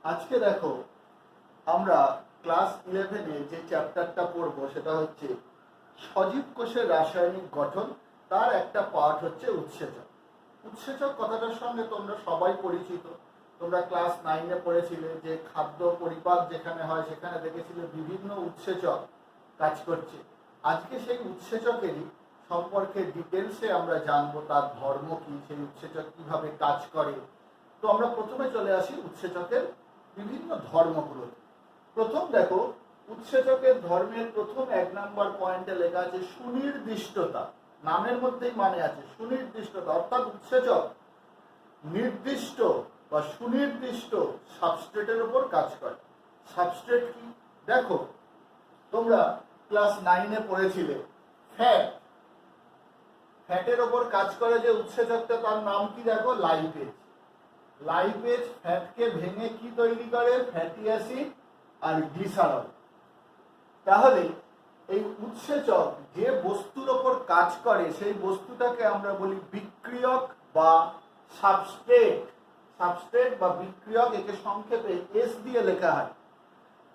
আজকে দেখো আমরা ক্লাস 11-এ যে চ্যাপ্টারটা পড়বো সেটা হচ্ছে সজীব কোষের রাসায়নিক গঠন। তার একটা পার্ট হচ্ছে উৎসেচক। উৎসেচক কথাটার সঙ্গে তোমরা সবাই পরিচিত। তোমরা ক্লাস 9-এ পড়েছিলে যে খাদ্য পরিপাক যেখানে হয় সেখানে দেখেছিলে বিভিন্ন উৎসেচক কাজ করছে। আজকে সেই উৎসেচকেরই সম্পর্কে ডিটেলসে আমরা জানবো, তার ধর্ম কি, সেই উৎসেচক কিভাবে কাজ করে। তো আমরা প্রথমে চলে আসি উৎসেচকের বিভিন্ন ধর্মগুলো। প্রথম দেখো, উৎসেচকের ধর্মের প্রথম 1 নম্বর পয়েন্টে লেখা আছে সুনির্দিষ্টতা। নামের মধ্যেই মানে আছে সুনির্দিষ্টতা, অর্থাৎ উৎসেচক নির্দিষ্ট বা সুনির্দিষ্ট সাবস্ট্রেটের উপর কাজ করে। সাবস্ট্রেট কি দেখো, তোমরা ক্লাস 9-এ পড়েছিলে ফ্যাট। ফ্যাটের ওপর কাজ করে যে উৎসেচকটা, তার নাম কি দেখো, লাইপেজ। লাইপেজ ফ্যাটকে ভেঙে কি তৈরি করে, ফ্যাটি অ্যাসিড আর গ্লিসারল। তাহলে এই উৎসেচক যে বস্তুর ওপর কাজ করে সেই বস্তুটাকে আমরা বলি বিক্রিয়ক বা সাবস্ট্রেট। সাবস্ট্রেট বা বিক্রিয়ক, একে সংক্ষেপে এস দিয়ে লেখা হয়।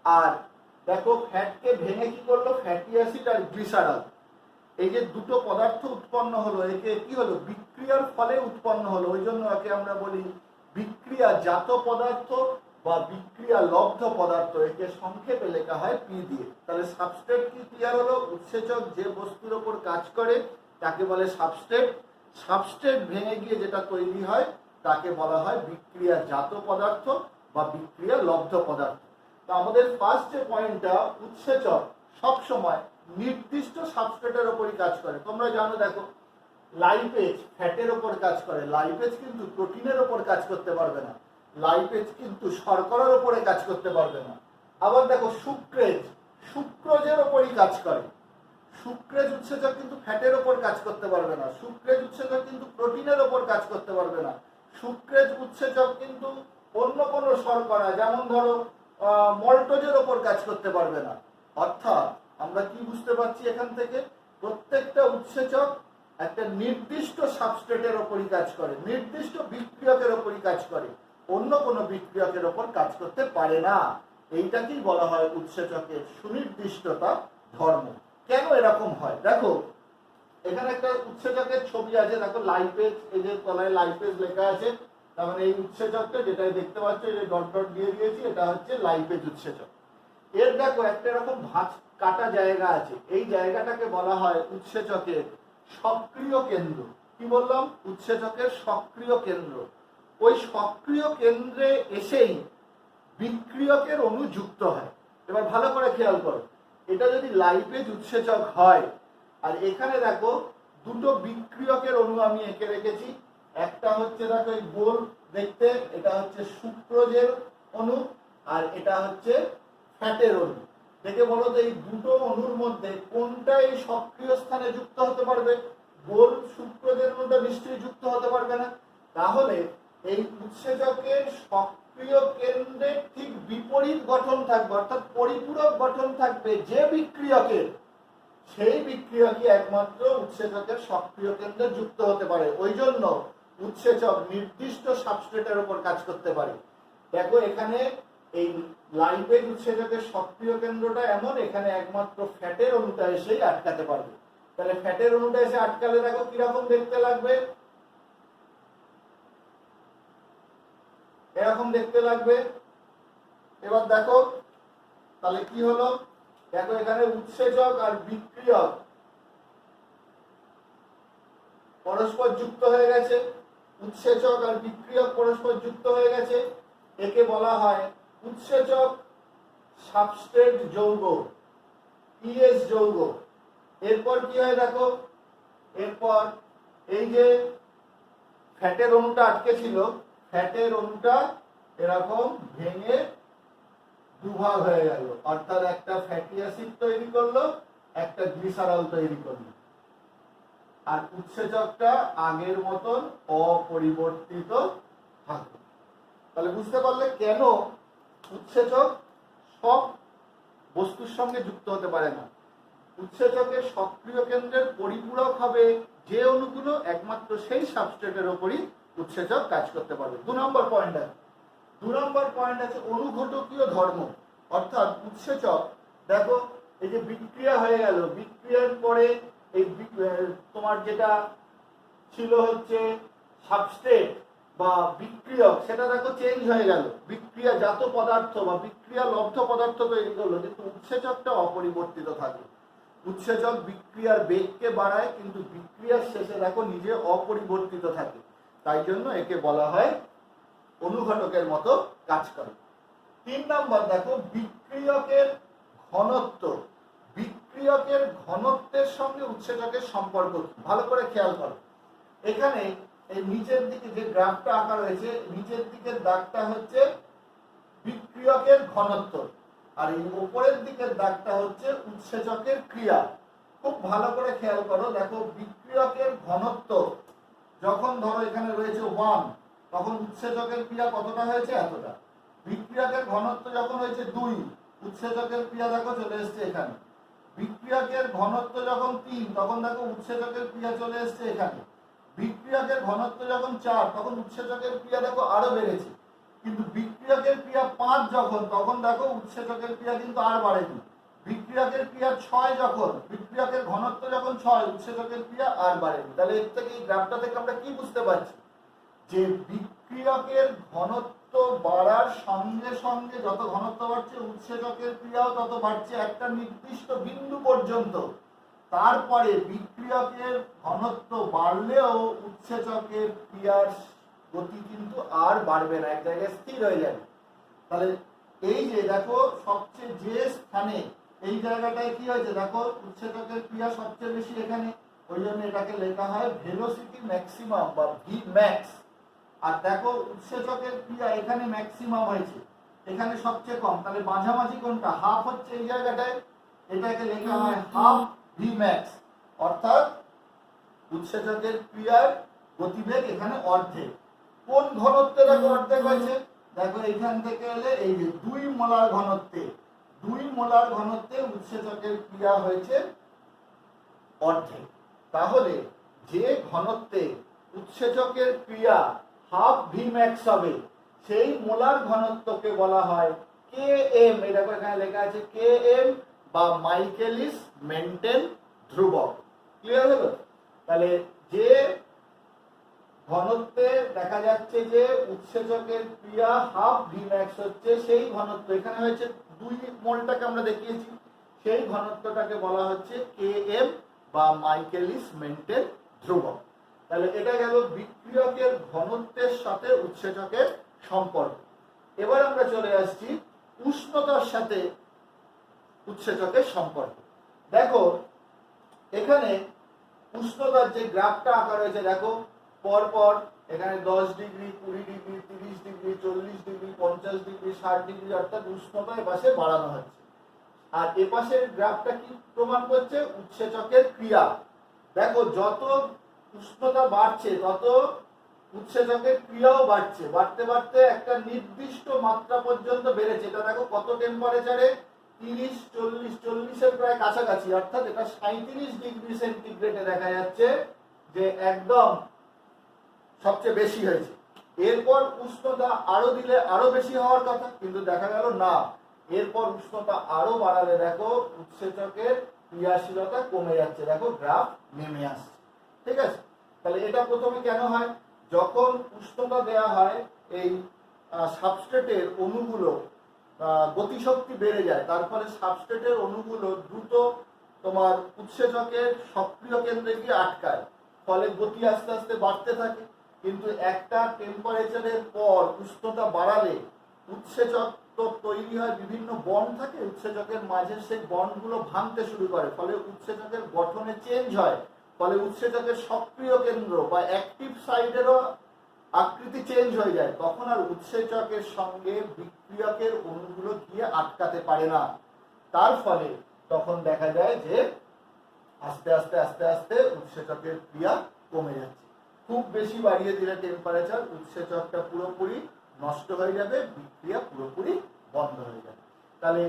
আর দেখো ফ্যাটকে ভেঙে কি করলো, ফ্যাটি অ্যাসিড আর গ্লিসারল, এই যে দুটো পদার্থ উৎপন্ন হলো, একে কি হলো, বিক্রিয়ার ফলে উৎপন্ন হলো। ওই জন্য একে আমরা বলি বিক্রিয়াজাত পদার্থ বা বিক্রিয়া লব্ধ পদার্থ, একে সংক্ষেপে লেখা হয় পি দিয়ে। তাহলে সাবস্ট্রেট কি ক্লিয়ার হলো, উৎসেচক যে বস্তুর ওপর কাজ করে তাকে বলে সাবস্ট্রেট। সাবস্ট্রেট ভেঙে গিয়ে যেটা তৈরি হয় তাকে বলা হয় বিক্রিয়াজাত পদার্থ বা বিক্রিয়া লব্ধ পদার্থ। তো আমাদের ফার্স্ট যে পয়েন্টটা, উৎসেচক সবসময় নির্দিষ্ট সাবস্ট্রেটের ওপরই কাজ করে। তোমরা জানো দেখো লাইপেজ ফ্যাটের ওপর কাজ করে, লাইপেজ কিন্তু প্রোটিনের ওপর কাজ করতে পারবে না, লাইপেজ কিন্তু শর্করার ওপরে কাজ করতে পারবে না। আবার দেখো সুক্রেজ সুক্রোজের ওপরই কাজ করে। সুক্রেজ উৎসেচক কিন্তু ফ্যাটের ওপর কাজ করতে পারবে না, সুক্রেজ উৎসেচক কিন্তু প্রোটিনের ওপর কাজ করতে পারবে না, সুক্রেজ উৎসেচক কিন্তু অন্য কোনো শর্করা যেমন ধরো মল্টোজের ওপর কাজ করতে পারবে না। অর্থাৎ আমরা কি বুঝতে পারছি এখান থেকে, প্রত্যেকটা উৎসেচক একটা নির্দিষ্ট সাবস্ট্রেটের ওপরই কাজ করে, নির্দিষ্ট বিক্রিয়কের ওপরই কাজ করে, অন্য কোনো বিক্রিয়কের ওপর কাজ করতে পারে না। এইটাকেই বলা হয় উৎসেচকের সুনির্দিষ্টতা ধর্ম। কেন এরকম হয় দেখো, এখানে একটা উৎসেচকের ছবি আছে, দেখো লাইপেজ, এই যে তলায় লাইপেজ লেখা আছে, তার মানে এই উৎসেচকটা যেটা দেখতে পাচ্ছ, এই যে ডট ডট দিয়ে দিয়েছি, এটা হচ্ছে লাইপেজ উৎসেচক। এর দেখো একটা এরকম ভাঁজ কাটা জায়গা আছে, এই জায়গাটাকে বলা হয় উৎসেচকের সক্রিয় কেন্দ্র। কি বললাম, উৎসেচকের সক্রিয় কেন্দ্র। ওই সক্রিয় কেন্দ্রে এসেই বিক্রিয়কের অণু যুক্ত হয়। এবার ভালো করে খেয়াল করো, এটা যদি লাইপেজ উৎসেচক হয়, আর এখানে দেখো দুটো বিক্রিয়কের অণু আমি এঁকে রেখেছি। একটা হচ্ছে দেখো এই গোল দেখতে, এটা হচ্ছে সুক্রোজের অণু, আর এটা হচ্ছে ফ্যাটের অণু। দেখে বলো তো এই দুটো অণুর মধ্যে কোনটা এই সক্রিয় স্থানে যুক্ত হতে পারবে, গোল সুক্রোজের অণুটা নিশ্চয়ই যুক্ত হতে পারবে না। তাহলে এই উৎসেচকের সক্রিয় কেন্দ্রের ঠিক বিপরীত গঠন থাকবে, অর্থাৎ পরিপূরক গঠন থাকবে যে বিক্রিয়কের, সেই বিক্রিয়কই একমাত্র উৎসেচকের সক্রিয় কেন্দ্রে যুক্ত হতে পারে। ওই জন্য উৎসেচক নির্দিষ্ট সাবস্ট্রেটের উপর কাজ করতে পারে। দেখো এখানে এই লাইপেজ উৎসেচকের সক্রিয় কেন্দ্রটা এমন, এখানে একমাত্র ফ্যাটের অণুটা এসেই আটকাতে পারবে। তাহলে ফ্যাটের অণুটা এসে আটকালে দেখো কিরকম দেখতে লাগবে, এরকম দেখতে লাগবে। এবার দেখো তাহলে কি হলো, দেখো এখানে উৎসেচক আর বিক্রিয়ক পরস্পর যুক্ত হয়ে গেছে, উৎসেচক আর বিক্রিয়ক পরস্পর যুক্ত হয়ে গেছে, একে বলা হয় উৎসেচক সাবস্ট্রেট যৌগ, পিএস যৌগ। এরপর কি হয় দেখো, এরপর এই যে ফ্যাটের অণুটা আটকে ছিল, ফ্যাটের অণুটা এরকম ভেঙে দুভাগ হয়ে গেল, অর্থাৎ একটা ফ্যাটি অ্যাসিড তৈরি করলো, একটা গ্লিসারল তৈরি করলো, আর উৎসেচকটা আগের মতন অপরিবর্তিত থাকবে। তাহলে বুঝতে পারলে কেন উৎসেচক সব বস্তুর সঙ্গে যুক্ত হতে পারে না। উৎসেচকের সক্রিয় কেন্দ্রের পরিপূরক হবে যে অণুগুলো, একমাত্র সেই সাবস্ট্রেটের ওপরই উৎসেচক কাজ করতে পারবে। 2 নম্বর পয়েন্ট, 2 নম্বর পয়েন্ট আছে অনুঘটকীয় ধর্ম, অর্থাৎ উৎসেচক দেখো এই যে বিক্রিয়া হয়ে গেল, বিক্রিয়ার পরে এই তোমার যেটা ছিল হচ্ছে সাবস্ট্রেট বা বিক্রিয়ক, সেটা দেখো চেঞ্জ হয়ে গেল, বিক্রিয়াজাত পদার্থ বা বিক্রিয়া লব্ধ পদার্থ তৈরি করলো, কিন্তু উৎসেচকটা অপরিবর্তিত থাকে। উৎসেচক বিক্রিয়ার বেগকে বাড়ায়, কিন্তু বিক্রিয়ার শেষে দেখো নিজে অপরিবর্তিত থাকে, তাই জন্য একে বলা হয় অনুঘটকের মতো কাজ করে। 3 নম্বর দেখো বিক্রিয়কের ঘনত্ব। বিক্রিয়কের ঘনত্বের সঙ্গে উৎসেচকের সম্পর্ক ভালো করে খেয়াল করো। এখানে এই নিচের দিকে যে গ্রাফটা আঁকা রয়েছে, নিচের দিকের দাগটা হচ্ছে বিক্রিয়কের ঘনত্ব, আর এই উপরের দিকের দাগটা হচ্ছে উৎসেচকের ক্রিয়া। খুব ভালো করে খেয়াল করো, দেখো বিক্রিয়কের ঘনত্ব যখন ধরো এখানে রয়েছে 1, তখন উৎসেচকের ক্রিয়া কতটা হয়েছে? এতটা। বিক্রিয়কের ঘনত্ব যখন হয়েছে 2, উৎসেচকের ক্রিয়া দেখো চলে এসছে এখানে। বিক্রিয়কের ঘনত্ব যখন 3, তখন দেখো উৎসেচকের ক্রিয়া চলে এসছে এখানে। বিক্রিয়কের ঘনত্ব যখন 4, তখন উৎসেচকের ক্রিয়া দেখো আরো বেড়েছে। কিন্তু বিক্রিয়কের ক্রিয়া 5 যখন, তখন দেখো উৎসেচকের ক্রিয়া কিন্তু আর বাড়েনি। বিক্রিয়কের ক্রিয়া 6 যখন, বিক্রিয়কের ঘনত্ব যখন 6, উৎসেচকের ক্রিয়া আর বাড়েনি। তাহলে এর থেকে এই গ্রাফটা থেকে আমরা কি বুঝতে পারছি? যে বিক্রিয়কের ঘনত্ব বাড়ার সঙ্গে সঙ্গে যত ঘনত্ব বাড়ছে, উৎসেচকের ক্রিয়াও তত বাড়ছে একটা নির্দিষ্ট বিন্দু পর্যন্ত। তারপরে বিক্রিয়কের ঘনত্ব বাড়লেও উৎসেচকের ক্রিয়ার গতি কিন্তু আর বাড়বে না, এক জায়গায় স্থির হয়ে যাবে। তাহলে এই যে দেখো সবচেয়ে যে স্থানে এই জায়গাটায় কি হয়েছে, দেখো উৎসেচকের ক্রিয়া সবচেয়ে বেশি এখানে, ওই জন্য এটাকে লেখা হয় ভেলোসিটি ম্যাক্সিমাম বা ভি ম্যাক্স। আর দেখো উৎসেচকের ক্রিয়া এখানে ম্যাক্সিমাম হয়েছে, এখানে সবচেয়ে কম, তাহলে মাঝামাঝি কোনটা? হাফ হচ্ছে এই জায়গাটায়, এটাকে লেখা হয় হাফ ভি ম্যাক্স, অর্থাৎ উৎসেচকের ক্রিয়ার গতিবেগ এখানে অর্ধেক। কোন ঘনত্বে দেখো অর্ধেক হয়েছে? দেখো এখান থেকে এলে এই যে 2 মোলার ঘনত্বে, 2 মোলার ঘনত্বে উৎসেচকের ক্রিয়া হয়েছে অর্ধেক। তাহলে যে ঘনত্বে উৎসেচকের ক্রিয়া হাফ ভি ম্যাক্স হবে, সেই মোলার ঘনত্বকে বলা হয় Km। এটা এখানে লেখা আছে Km বা মাইকেলিস মেন্টেন ধ্রুবক। ক্লিয়ার হলো? তাহলে যে ঘনত্বে দেখা যাচ্ছে যে উৎসেচকের ক্রিয়া হাফ ভি ম্যাক্স হচ্ছে, সেই ঘনত্ব এখানে হয়েছে 2 মোলটাকে আমরা দেখিয়েছি, সেই ঘনত্বটাকে বলা হচ্ছে Km বা মাইকেলিস মেন্টেন ধ্রুবক। তাহলে এটা গেল বিক্রিয়কের ঘনত্বের সাথে উৎসেচকের সম্পর্ক। এবার আমরা চলে আসছি উষ্ণতার সাথে উৎসেচকের সম্পর্ক। দেখো এখানে উষ্ণতার যে গ্রাফটা আঁকা রয়েছে, দেখো পরপর এখানে 10 degree, 20 degree, 30 degree, 40 degree, 50 degree, 60 degree, অর্থাৎ উষ্ণতা এপাশে বাড়ানো হচ্ছে। আর এপাশের গ্রাফটা কি প্রমাণ করছে? উৎসেচকের ক্রিয়া। দেখো যত উষ্ণতা বাড়ছে তত উৎসেচকের ক্রিয়াও বাড়ছে, বাড়তে বাড়তে একটা নির্দিষ্ট মাত্রা পর্যন্ত বেড়েছে। এটা দেখো কত টেম্পারেচারে? 30, 40, 40-এর প্রায় কাছাকাছি, অর্থাৎ এটা 37 ডিগ্রি সেন্টিগ্রেডে দেখা যাচ্ছে যে একদম সবচেয়ে বেশি হয়েছে। এরপর উষ্ণতা আরো দিলে আরো বেশি হওয়ার কথা, কিন্তু দেখা গেল না, এরপর উষ্ণতা আরো বাড়ালে দেখো উৎসেচকের ক্রিয়াশীলতা কমে যাচ্ছে, দেখো গ্রাফ নেমে আসছে। ঠিক আছে? তাহলে এটা প্রথমে কেন হয়? যখন উষ্ণতা দেওয়া হয়, এই সাবস্ট্রেটের অণুগুলো গতিশক্তি বেড়ে যায়, তার ফলে সাবস্ট্রেটের অণুগুলো দ্রুত তোমার উৎসেচকের সক্রিয় কেন্দ্রে গিয়ে আটকায়, ফলে গতি আস্তে আস্তে বাড়তে থাকে। কিন্তু একটা টেম্পারেচারের পর উষ্ণতা বাড়ালে উৎসেচক তো তৈরি হয়, বিভিন্ন বন্ড থাকে উৎসেচকের মাঝে, সেই বন্ডগুলো ভাঙতে শুরু করে, ফলে উৎসেচকের গঠনে চেঞ্জ হয়, ফলে উৎসেচকের সক্রিয় কেন্দ্র বা অ্যাক্টিভ সাইডেরও আকৃতি চেঞ্জ হয়ে যায়। তখন আর উৎসেচকের সঙ্গে বিক্রিয়কের অণুগুলো গিয়ে আটকাতে পারে না, তার ফলে তখন দেখা যায় যে আস্তে আস্তে আস্তে আস্তে উৎসেচকের ক্রিয়া কমে যাচ্ছে। খুব বেশি বাড়িয়ে দিলে টেম্পারেচার, উৎসেচকটা পুরোপুরি নষ্ট হয়ে যাবে, বিক্রিয়া পুরোপুরি বন্ধ হয়ে যাবে। তাহলে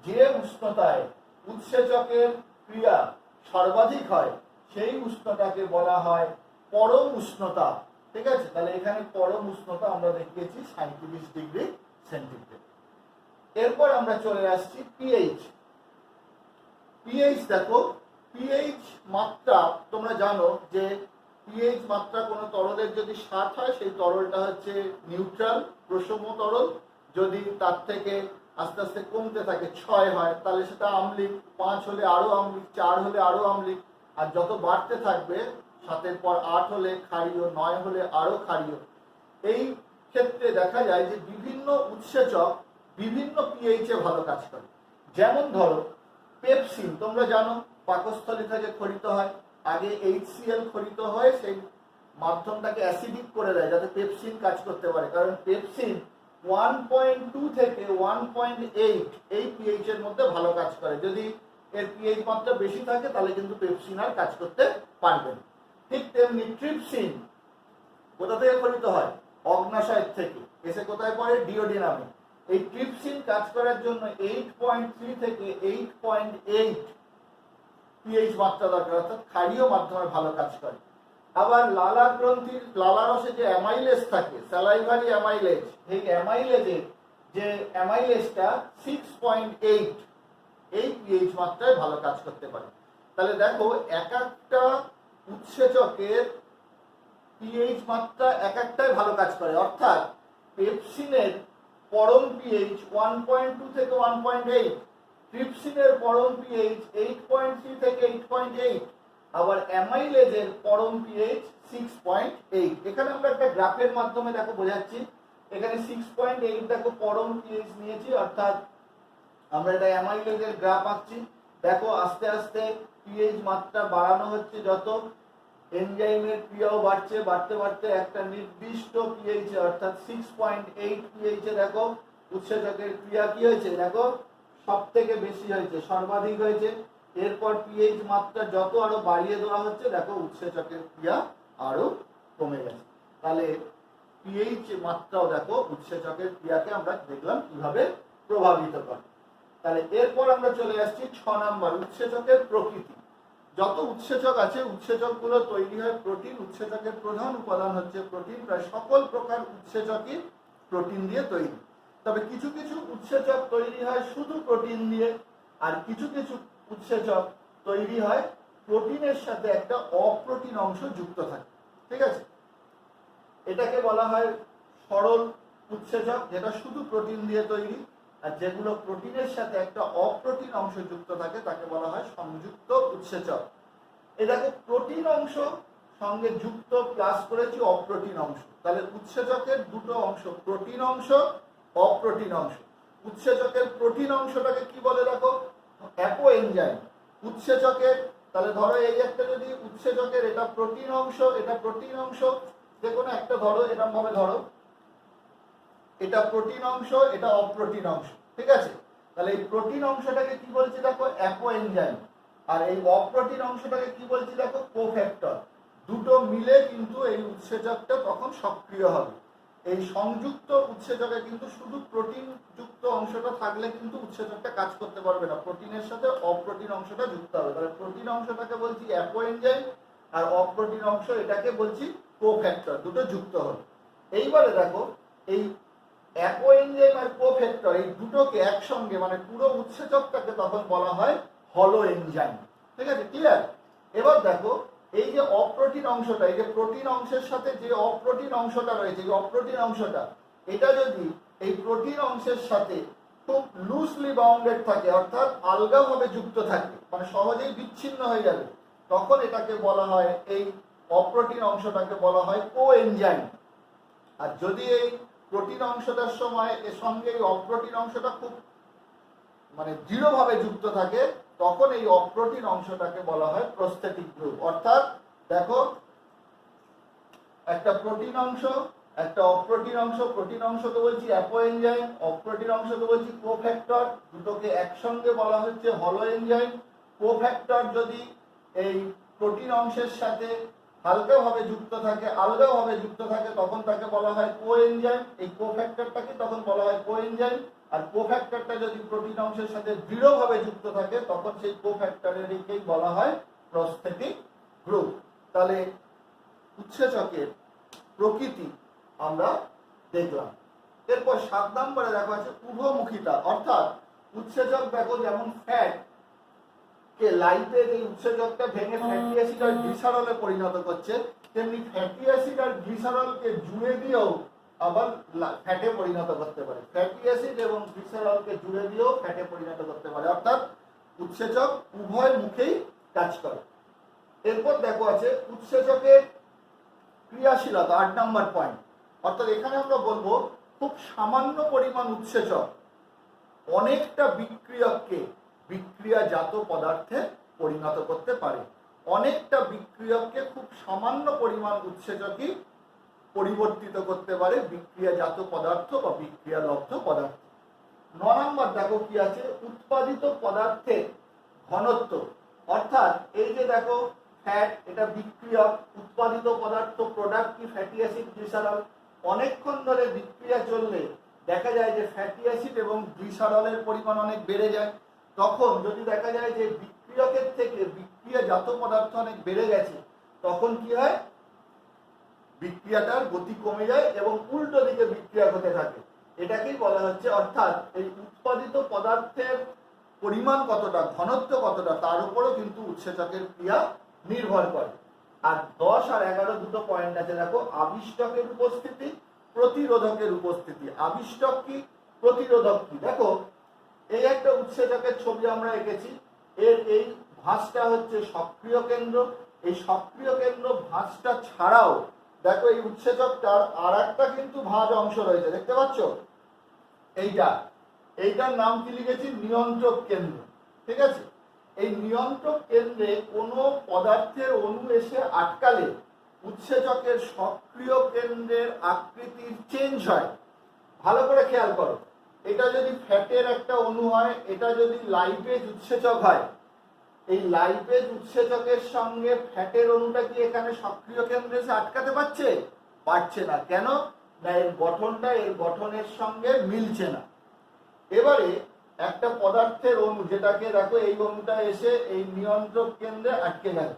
যে উষ্ণতায় উৎসেচকের ক্রিয়া সর্বাধিক হয়, সেই উষ্ণতাকে বলা হয় পরম উষ্ণতা। ঠিক আছে? তাহলে এখানে পরম উষ্ণতা আমরা দেখিয়েছি 37 ডিগ্রি সেন্টিগ্রেড। এরপর আমরা চলে আসছি পিএইচ। পিএইচ দেখো, পিএইচ মাত্রা তোমরা জানো যে পিএইচ মাত্রা কোনো তরলের যদি 7 হয় সেই তরলটা হচ্ছে নিউট্রাল প্রশম তরল। যদি তার থেকে আস্তে আস্তে কমতে থাকে 6 হয় তাহলে সেটা আম্লিক, 5 হলে আরো আম্লিক, 4 হলে আরো আম্লিক, আর যত বাড়তে থাকবে 7-এর পর 8 হলে ক্ষারীয়, 9 হলে আরো ক্ষারীয়। এই ক্ষেত্রে দেখা যায় যে বিভিন্ন উৎসেচক বিভিন্ন পিএইচে ভালো কাজ করে। যেমন ধরো পেপসিন, তোমরা জানো পাকস্থলী থেকে ক্ষরিত হয়, আগে HCl ক্ষরিত হয়, সেই মাধ্যমটাকে অ্যাসিডিক করে দেয় যাতে পেপসিন কাজ করতে পারে। কারণ পেপসিন 1.2 থেকে 1.8 এই পিএইচ এর মধ্যে ভালো কাজ করে। যদি এর পিএইচ মাত্রা বেশি থাকে তাহলে কিন্তু পেপসিন আর কাজ করতে পারবে না। ঠিক তেমনি ট্রিপসিন কোথা থেকে ক্ষরিত হয়? অগ্ন্যাশয় থেকে, এসে কোথায় পড়ে? ডিওডিনামে। এই ট্রিপসিন কাজ করার জন্য 8.3 থেকে 8.8 পিএইচ মাত্রা দরকার, অর্থাৎ ক্ষারীয় মাধ্যমে ভালো কাজ করে। আবার লালা গ্রন্থির লালারসে যে অ্যামাইলেজ থাকে, স্যালাইভারি অ্যামাইলেজ, এই অ্যামাইলেজের যে অ্যামাইলেজটা 6.8 এই পিএইচ মাত্রায় ভালো কাজ করতে পারে। তাহলে দেখো এক একটা উৎসেচকের পিএইচ মাত্রা এক একটাই ভালো কাজ করে। অর্থাৎ পেপসিনের পরম পিএইচ 1.2 থেকে 1.8, ট্রিপসিনের পরম পিএইচ 8.3 থেকে 8.8, আবার অ্যামাইলেজের পরম পিএইচ 6.8। এখানে আমরা একটা গ্রাফের মাধ্যমে দেখো বোঝাচ্ছি। এখানে 6.8 দেখো পরম পিএইচ নিয়েছি, অর্থাৎ আমরা এটা অ্যামাইলেজের গ্রাফ আঁকছি। দেখো আস্তে আস্তে পিএইচ মাত্রা বাড়ানো হচ্ছে, যত এনজাইমের ক্রিয়াও বাড়ছে, বাড়তে বাড়তে একটা নির্দিষ্ট পিএইচ অর্থাৎ 6.8 পিএইচে দেখো উৎসেচকের ক্রিয়া কি হয়েছে, দেখো সব থেকে বেশি হয়েছে, সর্বাধিক হয়েছে। এরপর পিএইচ মাত্রা যত আরো বাড়িয়ে দেওয়া হচ্ছে দেখো উৎসেচকের ক্রিয়া আরো কমে গেছে। তাহলে পিএইচ মাত্রাও দেখো উৎসেচকের ক্রিয়াকে আমরা দেখলাম কিভাবে প্রভাবিত করে। তাহলে এরপর আমরা চলে আসছি 6 নম্বর, উৎসেচকের প্রকৃতি। যত উৎসেচক আছে উৎসেচকগুলো তৈরি হয় প্রোটিন। উৎসেচকের প্রধান উপাদান হচ্ছে প্রোটিন। প্রায় সকল প্রকার উৎসেচকই প্রোটিন দিয়ে তৈরি। তবে কিছু কিছু উৎসেচক তৈরি হয় শুধু প্রোটিন দিয়ে, আর কিছু কিছু উৎসেচক তৈরি হয় প্রোটিনের সাথে একটা অপ্রোটিন অংশ যুক্ত থাকে। ঠিক আছে, এটাকে বলা হয় সরল উৎসেচক, যেটা শুধু প্রোটিন দিয়ে তৈরি। আর যেগুলো প্রোটিনের সাথে একটা অপ্রোটিন অংশ যুক্ত থাকে তাকে বলা হয় সংযুক্ত উৎসেচক। এই দেখো প্রোটিন অংশ সঙ্গে যুক্ত প্লাস করেছি অপ্রোটিন অংশ। তাহলে উৎসেচকের দুটো অংশ, প্রোটিন অংশ, অপ্রোটিন অংশ। উৎসেচকের প্রোটিন অংশটাকে কি বলে দেখো? Apo enzyme. উৎসেচকের, তাহলে ধরো এই একটা যদি উৎসেচকের এটা প্রোটিন অংশ, এটা প্রোটিন অংশ, যে কোনো একটা ধরো, এরকম ভাবে ধরো এটা প্রোটিন অংশ, এটা অপ্রোটিন অংশ। ঠিক আছে, তাহলে এই প্রোটিন অংশটাকে কি বলছি দেখো? Apo enzyme. আর এই অপ্রোটিন অংশটাকে কি বলছি দেখো? কোফ্যাক্টর। দুটো মিলে কিন্তু এই উৎসেচকটা তখন সক্রিয় হবে। এই সংযুক্ত উৎসেচকে কিন্তু শুধু প্রোটিন যুক্ত অংশটা থাকলে কিন্তু উৎসেচকটা কাজ করতে পারবে না, প্রোটিনের সাথে অপ্রোটিন অংশটা যুক্ত হবে। তাহলে প্রোটিন অংশটাকে বলছি অ্যাপো এনজাইম, আর অপ্রোটিন অংশ এটাকে বলছি কোফ্যাক্টর, দুটো যুক্ত হবে। এইবারে দেখো এই অ্যাপো এনজাইম আর কোফ্যাক্টর এই দুটোকে একসঙ্গে মানে পুরো উৎসেচকটাকে তখন বলা হয় হলো এনজাইম। ঠিক আছে, ক্লিয়ার? এবার দেখো এই যে অপ্রোটিন অংশটা, এই যে প্রোটিন অংশের সাথে যে অপ্রোটিন অংশটা রয়েছে, এই অপ্রোটিন অংশটা এটা যদি এই প্রোটিন অংশের সাথে খুব লুজলি বাউন্ডেড থাকে, অর্থাৎ আলগাভাবে যুক্ত থাকে, মানে সহজেই বিচ্ছিন্ন হয়ে যাবে, তখন এটাকে বলা হয়, এই অপ্রোটিন অংশটাকে বলা হয় কোএনজাইম। আর যদি এই প্রোটিন অংশটার সময় এর সঙ্গে এই অপ্রোটিন অংশটা খুব মানে দৃঢ়ভাবে যুক্ত থাকে, তখন এই অপ্রোটিন অংশটাকে বলা হয় প্রস্থেটিক গ্রুপ। অর্থাৎ দেখো একটা প্রোটিন অংশ, একটা অপ্রোটিন অংশ, প্রোটিন অংশকে বলছি অ্যাপো এনজাইম, অপ্রোটিন অংশকে বলছি কোফ্যাক্টর, দুটোকে একসঙ্গে বলা হচ্ছে হলো এনজাইম। কোফ্যাক্টর যদি এই প্রোটিন অংশের সাথে হালকাভাবে যুক্ত থাকে, আলগাভাবে যুক্ত থাকে, তখন তাকে বলা হয় কোএনজাইম। এই কোফ্যাক্টরটাকে তখন বলা হয় কোএনজাইম। আর কোফ্যাক্টরটা যদি প্রোটিন অংশের সাথে দৃঢ়ভাবে যুক্ত থাকে, তখন সেই কোফ্যাক্টরেরকেই বলা হয় প্রস্থেটিক গ্রুপ। তাহলে উৎসেচকের প্রকৃতি আমরা দেখলাম। এরপর 7 নম্বরে দেখো আছে উভমুখিতা, অর্থাৎ উৎসেচক দেখো যেমন ফ্যাট কে লাইপেজ এই উৎসেচকটা ভেঙে ফ্যাটি অ্যাসিড আর গ্লিসারলে পরিণত করছে, তেমনি ফ্যাটি অ্যাসিড আর গ্লিসারলকে জুড়ে দিয়েও আবার ফ্যাটে পরিণত করতে পারে। ফ্যাটি অ্যাসিড এবং গ্লিসারলকে জুড়ে দিয়েও ফ্যাটে পরিণত করতে পারে, অর্থাৎ উৎসেচক উভয় মুখেই কাজ করে। এরপর দেখো আছে উৎসেচকের ক্রিয়াশীলতা, 8 নম্বর পয়েন্ট। অর্থাৎ এখানে আমরা বলবো খুব সামান্য পরিমাণ উৎসেচক অনেকটা বিক্রিয়ককে বিক্রিয়াজাত পদার্থে পরিণত করতে পারে। অনেকটা বিক্রিয়ককে খুব সামান্য পরিমাণ উৎসেচকই পরিবর্তিত করতে পারে বিক্রিয়াজাত পদার্থ বা বিক্রিয়ালব্ধ পদার্থ। 9 নম্বর দেখো কি আছে উৎপাদিত পদার্থের ঘনত্ব, অর্থাৎ এই যে দেখো ফ্যাট এটা বিক্রিয়ক, উৎপাদিত পদার্থ প্রোডাক্ট কি ফ্যাটি অ্যাসিড গ্লিসারল। অনেকক্ষণ ধরে বিক্রিয়া চললে দেখা যায় যে ফ্যাটি অ্যাসিড এবং গ্লিসারলের পরিমাণ অনেক বেড়ে যায়। তখন যদি দেখা যায় যে বিক্রিয়কের থেকে বিক্রিয়াজাত পদার্থ অনেক বেড়ে গেছে, তখন কি হয় বিক্রিয়াটার গতি কমে যায় এবং উল্টো দিকে বিক্রিয়া হতে থাকে। এটাকেই বলা হচ্ছে, অর্থাৎ এই উৎপাদিত পদার্থের পরিমাণ কতটা, ঘনত্ব কতটা, তার উপরও কিন্তু উৎসেচকের ক্রিয়া নির্ভর করে। আর 10 আর 11 দুটো পয়েন্ট আছে দেখো, আবিষ্টকের উপস্থিতি, প্রতিরোধকের উপস্থিতি। আবিষ্টক কি, প্রতিরোধক কি? দেখো এই একটা উৎসেচকের ছবি আমরা এঁকেছি, এর এই ভাঁজটা হচ্ছে সক্রিয় কেন্দ্র। এই সক্রিয় কেন্দ্র ভাঁজটা ছাড়াও দেখো এই উৎসেচকটার আর একটা কিন্তু ভাঁজ অংশ রয়েছে, দেখতে পাচ্ছ? এইটার নাম কি লিখেছি? নিয়ন্ত্রক কেন্দ্র। ঠিক আছে, এই নিয়ন্ত্রক কেন্দ্রে কোনো পদার্থের অণু এসে আটকালে উৎসেচকের সক্রিয় কেন্দ্রের আকৃতির চেঞ্জ হয়। ভালো করে খেয়াল করো, এটা যদি ফ্যাটের একটা অণু হয়, এটা যদি লাইপেজ উৎসেচক হয়, এই লাইপেজ উৎসেচকের সঙ্গে ফ্যাটের অণুটা কি এখানে সক্রিয় কেন্দ্রে এসে আটকাতে পারছে না। কেন না? এর গঠনটা এর গঠনের সঙ্গে মিলছে না। এবারে একটা পদার্থের অণু, যেটাকে দেখো এই অণুটা এসে এই নিয়ন্ত্রক কেন্দ্রে আটকে গেল।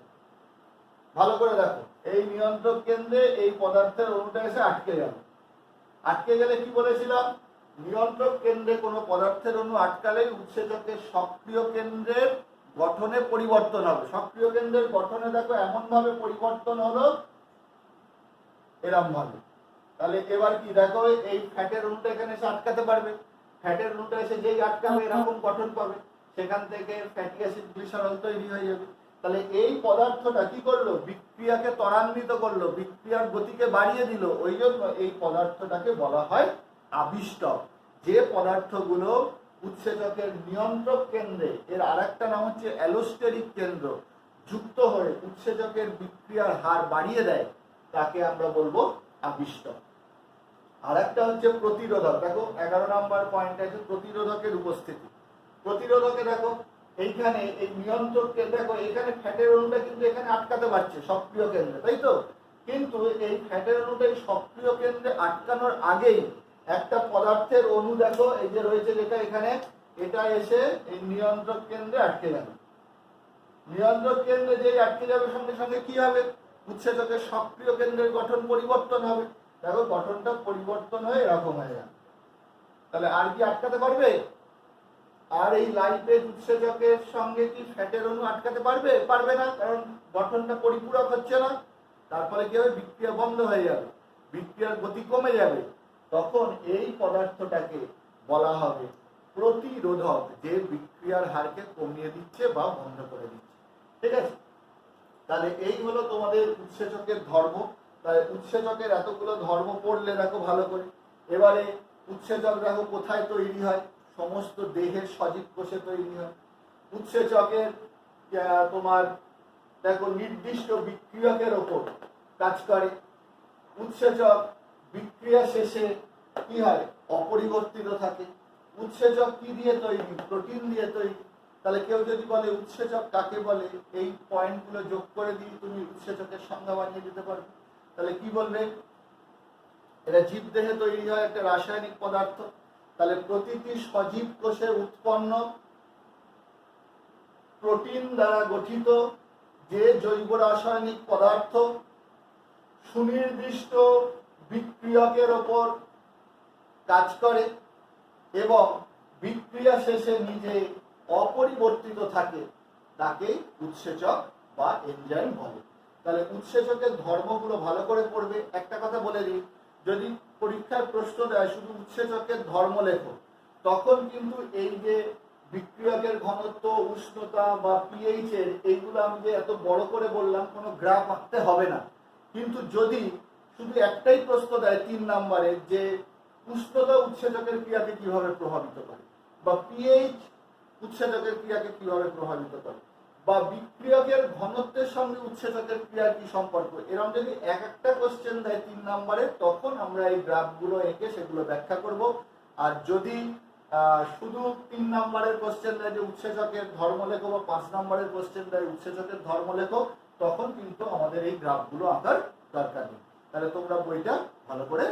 ভালো করে দেখো, এই নিয়ন্ত্রক কেন্দ্রে এই পদার্থের অণুটা এসে আটকে গেলে কি বলেছিলাম? নিয়ন্ত্রক কেন্দ্রে কোনো পদার্থের অণু আটকালে উৎসেচকের সক্রিয় কেন্দ্রের গঠনে পরিবর্তন হবে। সক্রিয় কেন্দ্রের গঠনে দেখো এমন ভাবে পরিবর্তন হলো, এরম ভাবে। তাহলে এবার কি দেখো, এই ফ্যাটের অণুটা এখানে এসে আটকাতে পারবে। ফ্যাটের অণুটা এসে যেই আটকাবে এরকম গঠন পাবে, সেখান থেকে ফ্যাটি অ্যাসিড গ্লিসারল তৈরি হয়ে যাবে। তাহলে এই পদার্থটা কি করলো? বিক্রিয়াকে ত্বরান্বিত করলো, বিক্রিয়ার গতিকে বাড়িয়ে দিল। ওই জন্য এই পদার্থটাকে বলা হয় আবিষ্টক। যে পদার্থগুলো উৎসেচকের নিয়ন্ত্রক কেন্দ্রে, এর আর একটা নাম হচ্ছে অ্যালোস্টেরিক কেন্দ্র, যুক্ত হয়ে উৎসেচকের বিক্রিয়ার হার বাড়িয়ে দেয়, তাকে আমরা বলবো আবিষ্টক। আর একটা হচ্ছে প্রতিরোধক। দেখো 11 নম্বর পয়েন্ট আছে প্রতিরোধকের উপস্থিতি। প্রতিরোধকে দেখো এইখানে এই নিয়ন্ত্রককে দেখো, এখানে ফ্যাটের অণুটা কিন্তু এখানে আটকাতে পারছে সক্রিয় কেন্দ্রে, তাই তো? কিন্তু এই ফ্যাটের অণুটা এই সক্রিয় কেন্দ্রে আটকানোর আগেই একটা পদার্থের অণু দেখো এই যে রয়েছে, যেটা এখানে, এটা এসে এই নিয়ন্ত্রক কেন্দ্রে আটকে গেল। নিয়ন্ত্রক কেন্দ্রে যেই আটকে যাবে, সঙ্গে সঙ্গে কি হবে? উৎসেচকের সক্রিয় কেন্দ্রের গঠন পরিবর্তন হবে। দেখো গঠনটা পরিবর্তন হয়ে এরকম হয়ে যাবে। তাহলে আর কি আটকাতে পারবে? আর এই লাইপেজ উৎসেচকের সঙ্গে কি ফ্যাটের অণু আটকাতে পারবে না, কারণ গঠনটা পরিপূরক হচ্ছে না। তারপরে কি হবে? বিক্রিয়া বন্ধ হয়ে যাবে, বিক্রিয়ার গতি কমে যাবে। তখন এই পদার্থটাকে বলা হবে প্রতিরোধক, যে বিক্রিয়ার হারকে কমিয়ে দিচ্ছে বা বন্ধ করে দিচ্ছে। ঠিক আছে, তাহলে এই হলো তোমাদের উৎসেচকের ধর্ম। তাই উৎসেচকের এতগুলো ধর্ম পড়লে দেখো ভালো করে। এবারে উৎসেচক দেখো কোথায় তৈরি হয়? সমস্ত দেহের সজীব কোষে তৈরি হয়। উৎসেচকের তোমার দেখো নির্দিষ্ট বিক্রিয়কের ওপর কাজ করে। উৎসেচক বিক্রিয়া শেষে কি হয়? অপরিবর্তিত থাকে। উৎসেচক কি দিয়ে তৈরি? প্রোটিন দিয়ে তৈরি। তাহলে কেউ যদি বলে উৎসেচক কাকে বলে, এই পয়েন্টগুলো যোগ করে দিয়ে তুমি উৎসেচকের সংজ্ঞা বানিয়ে দিতে পারবে। তাহলে কি বলবে? এটা জীবদেহে তৈরি হয় একটা রাসায়নিক পদার্থ। তাহলে প্রতিটি সজীব কোষে উৎপন্ন প্রোটিন দ্বারা গঠিত যে জৈব রাসায়নিক পদার্থ সুনির্দিষ্ট বিক্রিয়কের ওপর কাজ করে এবং বিক্রিয়া শেষে নিজে অপরিবর্তিত থাকে তাকেই উৎসেচক বা এনজাইম বলে। তাহলে উৎসেচকের ধর্মগুলো ভালো করে পড়বে। একটা কথা বলে দিই, যদি পরীক্ষার প্রশ্ন দেয় শুধু উৎসেচকের ধর্ম লেখো, তখন কিন্তু এই যে বিক্রিয়কের ঘনত্ব, উষ্ণতা বা পিএইচ এর এইগুলো আমি যে এত বড় করে বললাম, কোনো গ্রাফ আঁকতে হবে না। কিন্তু যদি শুধু একটাই প্রশ্ন দেয় 3 নম্বরে যে উষ্ণতা উৎসেচকের ক্রিয়াকে কিভাবে প্রভাবিত করে, বা পিএইচ উৎসেচকের ক্রিয়াকে কিভাবে প্রভাবিত করে, বা বিক্রিয়কের ঘনত্বের সঙ্গে উৎসেচকের ক্রিয়ার কি সম্পর্ক, এরকম যদি একটা কোশ্চেন দেয় 3 নম্বরে, তখন আমরা এই গ্রাফগুলো এঁকে সেগুলো ব্যাখ্যা করব। আর যদি শুধু 3 নম্বরের কোশ্চেন দেয় যে উৎসেচকের ধর্ম লেখো, বা 5 নম্বরের কোশ্চেন দেয় উৎসেচকের ধর্ম লেখো, তখন কিন্তু আমাদের এই গ্রাফগুলো আঁকার দরকার নেই। তাহলে তোমরা বইটা ভালো করে